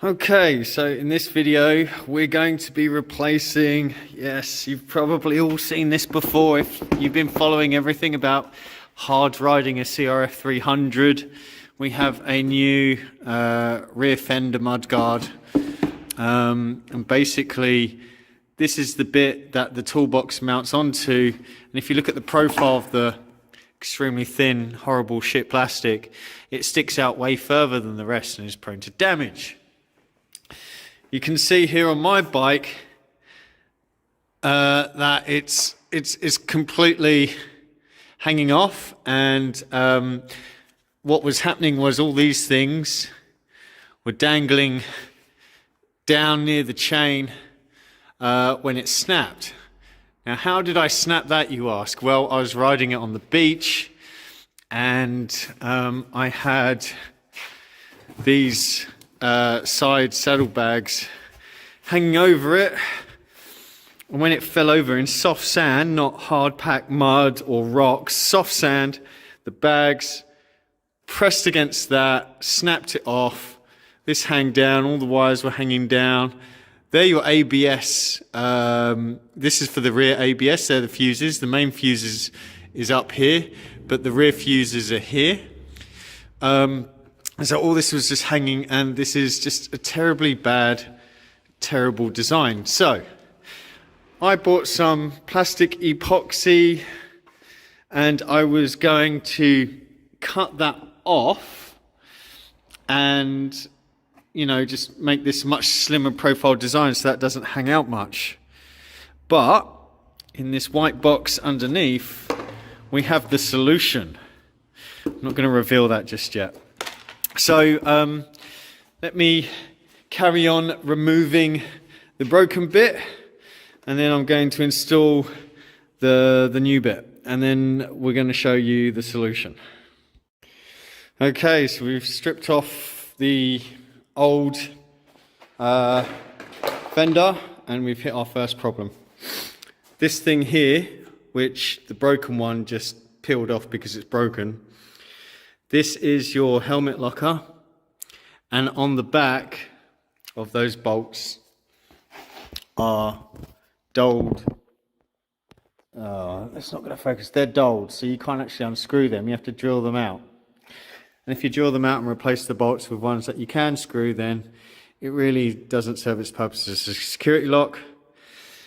Okay, so in this video we're going to be replacing, yes, you've probably all seen this before if you've been following everything about hard riding a CRF300. We have a new rear fender mudguard, and basically this is the bit that the toolbox mounts onto, and if you look at the profile of the extremely thin, horrible shit plastic, it sticks out way further than the rest and is prone to damage. You can see here on my bike that it's completely hanging off, and what was happening was all these things were dangling down near the chain when it snapped. Now, how did I snap that, you ask? Well, I was riding it on the beach, and I had these side saddlebags hanging over it, and when it fell over in soft sand, not hard packed mud or rocks, soft sand, the bags pressed against that, snapped it off. This hang down, all the wires were hanging down. They're your ABS. This is for the rear ABS. They're the fuses. The main fuses is up here, but the rear fuses are here. So all this was just hanging, and this is just a terribly bad, terrible design. So I bought some plastic epoxy, and I was going to cut that off and, you know, just make this much slimmer profile design so that doesn't hang out much. But in this white box underneath, we have the solution. I'm not going to reveal that just yet. So let me carry on removing the broken bit, and then I'm going to install the new bit, and then we're going to show you the solution. Okay, so we've stripped off the old fender, and we've hit our first problem. This thing here, which the broken one just peeled off because it's broken, this is your helmet locker, and on the back of those bolts are doled. It's not going to focus. They're doled, so you can't actually unscrew them. You have to drill them out. And if you drill them out and replace the bolts with ones that you can screw, then it really doesn't serve its purpose as a security lock.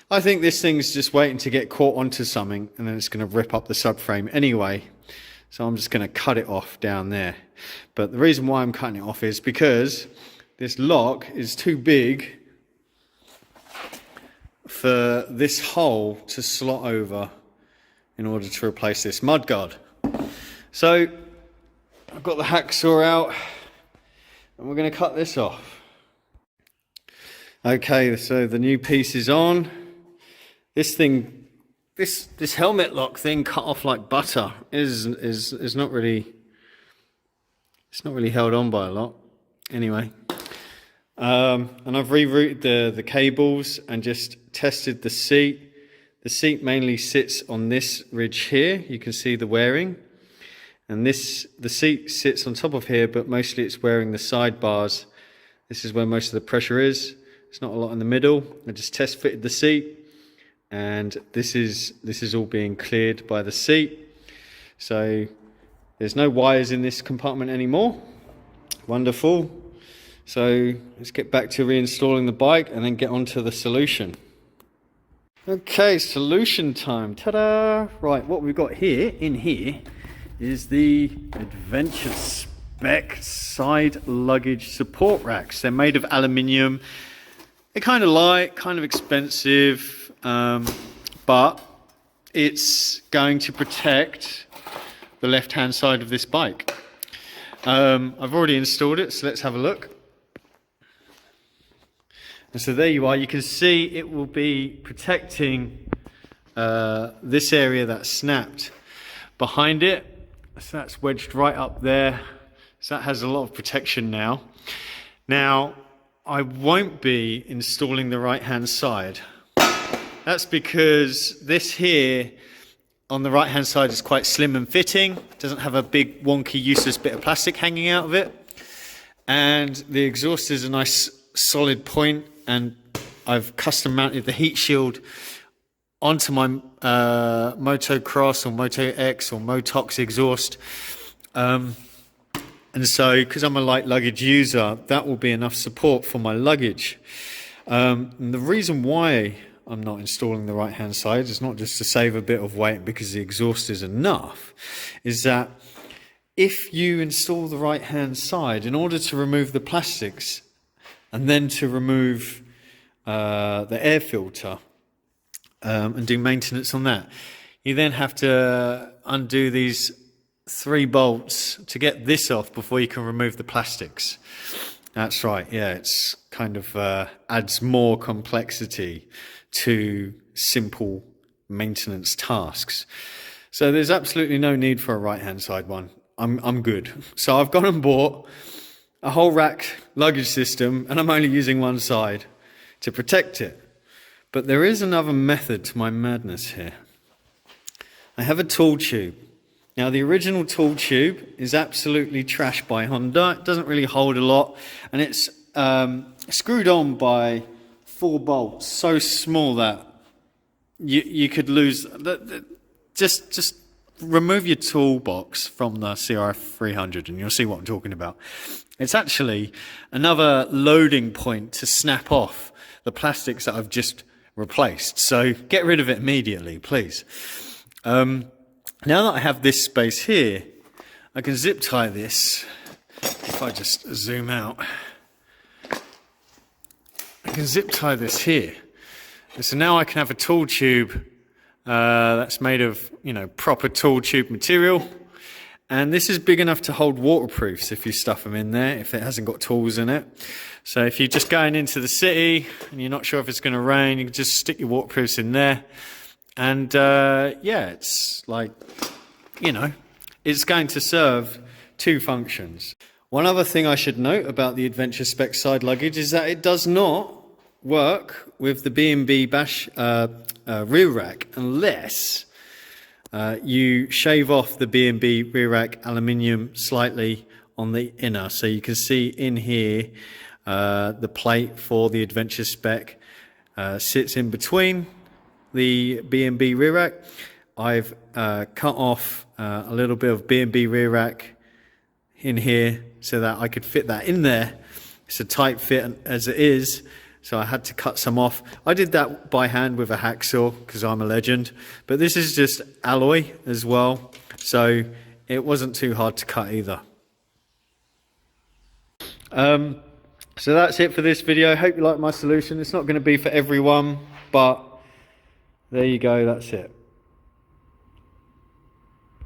I think this thing's just waiting to get caught onto something, and then it's going to rip up the subframe anyway. So I'm just going to cut it off down there. But the reason why I'm cutting it off is because this lock is too big for this hole to slot over in order to replace this mudguard. So I've got the hacksaw out, and we're going to cut this off. Okay, so the new piece is on. This thing, this helmet lock thing cut off like butter. Is not really, it's not really held on by a lot. Anyway, and I've rerouted the cables and just tested the seat. The seat mainly sits on this ridge here. You can see the wearing, and the seat sits on top of here, but mostly it's wearing the side bars. This is where most of the pressure is. It's not a lot in the middle. I just test fitted the seat, and this is all being cleared by the seat. So there's no wires in this compartment anymore. Wonderful. So let's get back to reinstalling the bike and then get onto the solution. Okay, solution time. Ta-da! Right, what we've got here, in here, is the Adventure Spec side luggage support racks. They're made of aluminium. They're kind of light, kind of expensive, but it's going to protect the left-hand side of this bike. I've already installed it, so let's have a look. And so there you are. You can see it will be protecting this area that snapped behind it. So that's wedged right up there. So that has a lot of protection now. Now, I won't be installing the right-hand side. That's because this here on the right-hand side is quite slim and fitting. It doesn't have a big, wonky, useless bit of plastic hanging out of it. And the exhaust is a nice solid point, and I've custom mounted the heat shield onto my Motocross or Moto X or Motox exhaust. And so, because I'm a light luggage user, that will be enough support for my luggage. And the reason why I'm not installing the right hand side is not just to save a bit of weight because the exhaust is enough, is that if you install the right hand side, in order to remove the plastics and then to remove the air filter and do maintenance on that, you then have to undo these 3 bolts to get this off before you can remove the plastics. That's right, yeah, it's kind of adds more complexity to simple maintenance tasks. So there's absolutely no need for a right hand side one. I'm good. So I've gone and bought a whole rack luggage system, and I'm only using one side to protect it. But there is another method to my madness here. I have a tool tube. Now, the original tool tube is absolutely trashed by Honda. It doesn't really hold a lot, and it's screwed on by 4 bolts, so small that you could lose. Just remove your toolbox from the CRF300 and you'll see what I'm talking about. It's actually another loading point to snap off the plastics that I've just replaced. So get rid of it immediately, please. Now that I have this space here, I can zip tie this. If I just zoom out, I can zip tie this here. And so now I can have a tool tube that's made of, proper tool tube material. And this is big enough to hold waterproofs if you stuff them in there, if it hasn't got tools in it. So if you're just going into the city and you're not sure if it's going to rain, you can just stick your waterproofs in there. And yeah, it's like, it's going to serve 2 functions. One other thing I should note about the Adventure Spec side luggage is that it does not work with the B&B Bash rear rack unless you shave off the B&B rear rack aluminium slightly on the inner. So you can see in here the plate for the Adventure Spec sits in between the B&B rear rack. I've cut off a little bit of B&B rear rack in here so that I could fit that in there. It's a tight fit as it is, so I had to cut some off. I did that by hand with a hacksaw because I'm a legend, but this is just alloy as well, so it wasn't too hard to cut either. So that's it for this video. Hope you like my solution. It's not going to be for everyone, but there you go, that's it.